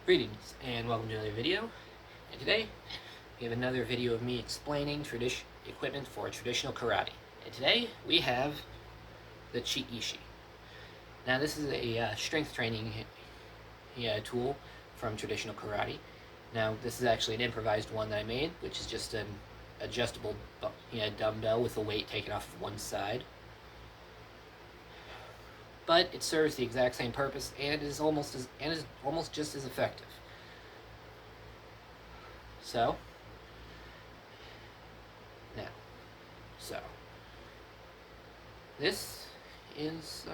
Greetings and welcome to another video. And today we have another video of me explaining equipment for traditional karate. And today we have the Ishi. Now this is a strength training tool from traditional karate. Now this is actually an improvised one that I made, which is just an adjustable dumbbell with the weight taken off of one side. But it serves the exact same purpose and is almost just as effective. So this is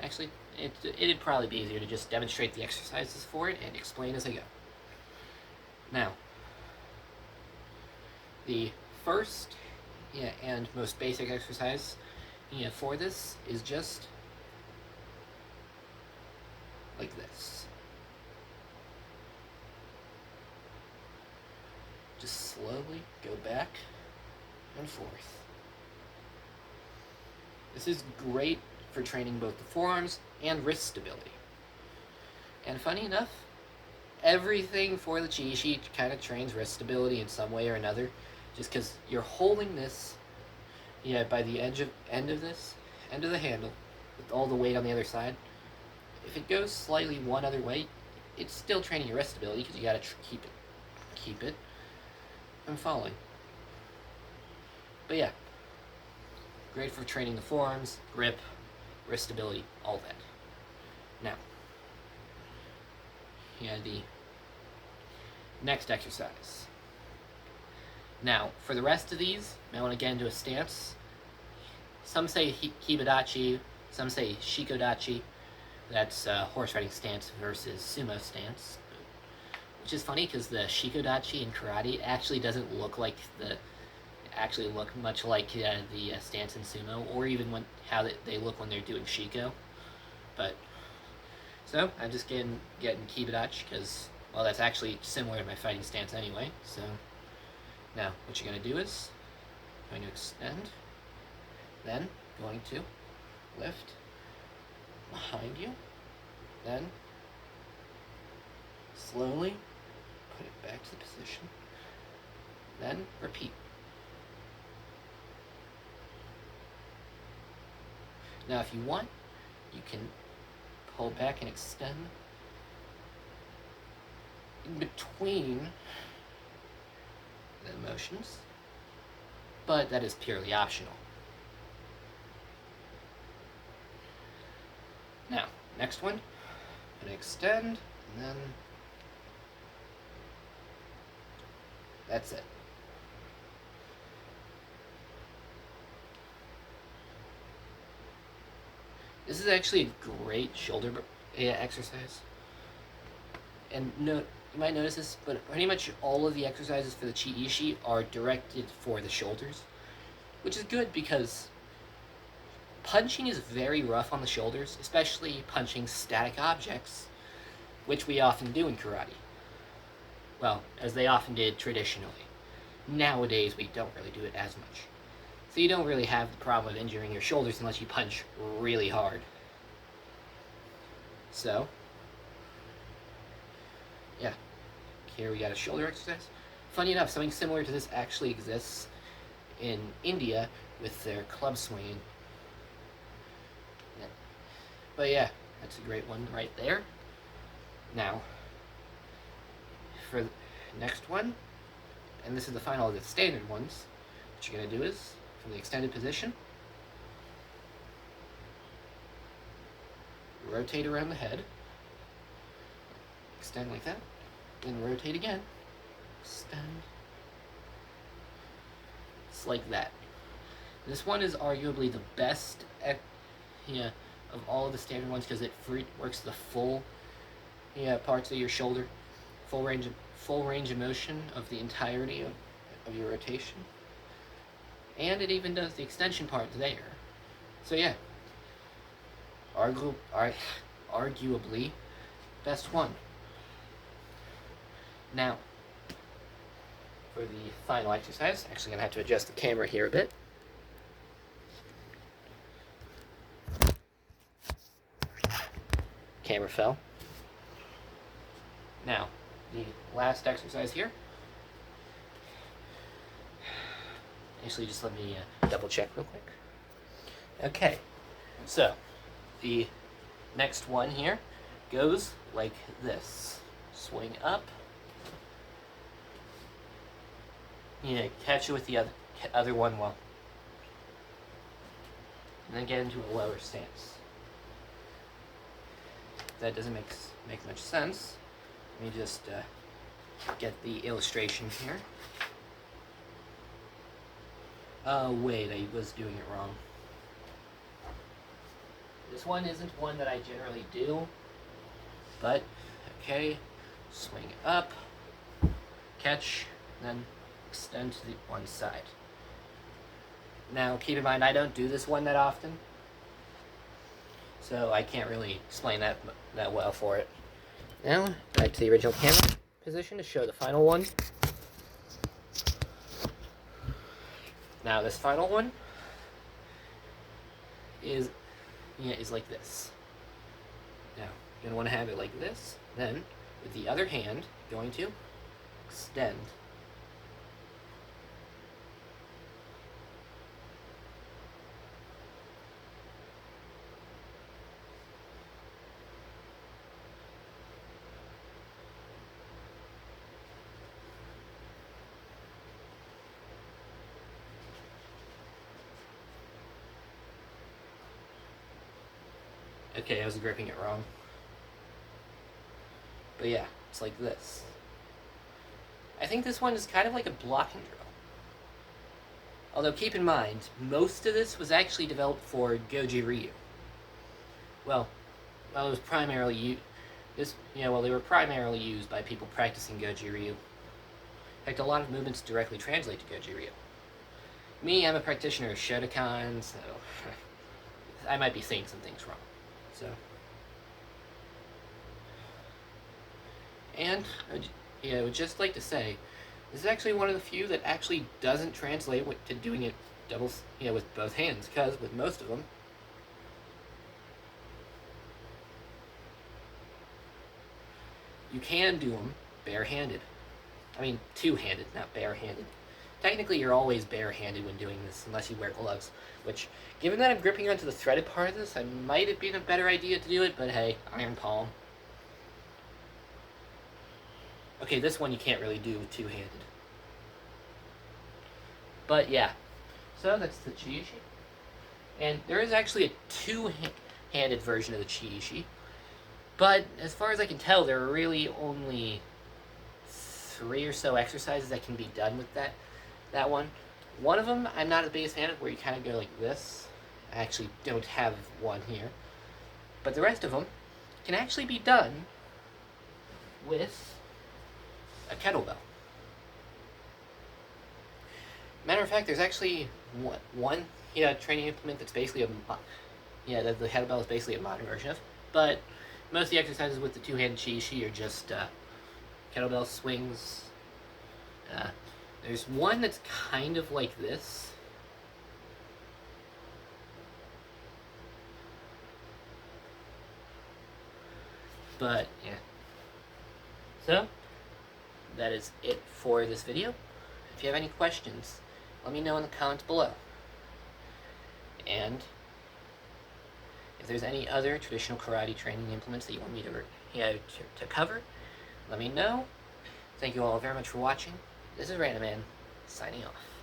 actually it'd probably be easier to just demonstrate the exercises for it and explain as I go. Now, the first and most basic exercise for this is just like this. Just slowly go back and forth. This is great for training both the forearms and wrist stability. And funny enough, everything for the Ishi kind of trains wrist stability in some way or another, just because you're holding this by the end of the handle with all the weight on the other side. If it goes slightly one other way, it's still training your wrist stability because you got to keep it from falling. But yeah, great for training the forearms, grip, wrist stability, all that. Now, the next exercise. Now, for the rest of these, I want to get into a stance. Some say Hibadachi, some say Shikodachi. That's horse riding stance versus sumo stance. Which is funny because the Shikodachi in karate actually doesn't look like look much like the stance in sumo, or even how they look when they're doing Shiko. But so I'm just getting Hibadachi because, well, that's actually similar to my fighting stance anyway. So now what you're going to do is going to extend, then going to lift behind you, then slowly put it back to the position, then repeat. Now if you want, you can pull back and extend in between the motions, but that is purely optional. Now, next one, I'm going to extend, and then that's it. This is actually a great shoulder exercise. And you might notice this, but pretty much all of the exercises for the Ishi are directed for the shoulders, which is good because punching is very rough on the shoulders, especially punching static objects, which we often do in karate. Well, as they often did traditionally. Nowadays, we don't really do it as much. So you don't really have the problem of injuring your shoulders unless you punch really hard. So, yeah, here we got a shoulder exercise. Funny enough, something similar to this actually exists in India with their club swinging. Yeah. But yeah, that's a great one right there. Now, for the next one, and this is the final of the standard ones, what you're going to do is, from the extended position, rotate around the head, extend like that, then rotate again, extend. It's like that. This one is arguably the best of all of the standard ones because it works the full parts of your shoulder, full range of motion of the entirety of your rotation. And it even does the extension part there. So yeah, arguably best one. Now, for the final exercise, actually gonna have to adjust the camera here a bit. camera fell. Now, the last exercise here. Actually, just let me double check real quick. Okay, so the next one here goes like this. Swing up. Yeah, catch it with the other one well. And then get into a lower stance. If that doesn't make much sense, let me just get the illustration here. Oh wait, I was doing it wrong. This one isn't one that I generally do, but okay, swing up, catch, then extend to the one side. Now keep in mind I don't do this one that often, so I can't really explain that well for it. Now back to the original camera position to show the final one. Now this final one is like this. Now you're going to want to have it like this. Then with the other hand, going to extend. Okay, I was gripping it wrong. But yeah, it's like this. I think this one is kind of like a blocking drill. Although keep in mind, most of this was actually developed for Goji Ryu. Well, it was primarily they were primarily used by people practicing Goji Ryu. In fact, a lot of movements directly translate to Goji Ryu. Me, I'm a practitioner of Shotokan, so I might be saying some things wrong. So, and I would just like to say, this is actually one of the few that actually doesn't translate to doing it with both hands, because with most of them, you can do them barehanded. I mean, two-handed, not barehanded. Technically, you're always barehanded when doing this, unless you wear gloves. Which, given that I'm gripping onto the threaded part of this, I might have been a better idea to do it, but hey, iron palm. Okay, this one you can't really do two-handed. But yeah, so that's the Chi-Ishi. And there is actually a two-handed version of the Chi-Ishi. But as far as I can tell, there are really only 3 or so exercises that can be done with that one. One of them, I'm not a biggest fan of, where you kind of go like this. I actually don't have one here. But the rest of them can actually be done with a kettlebell. Matter of fact, there's actually one training implement that's basically the kettlebell is basically a modern version of. But most of the exercises with the two-handed Chi-Ishi are just kettlebell swings. There's one that's kind of like this. But, yeah. So, that is it for this video. If you have any questions, let me know in the comments below. And if there's any other traditional karate training implements that you want me to cover, let me know. Thank you all very much for watching. This is Random Man, signing off.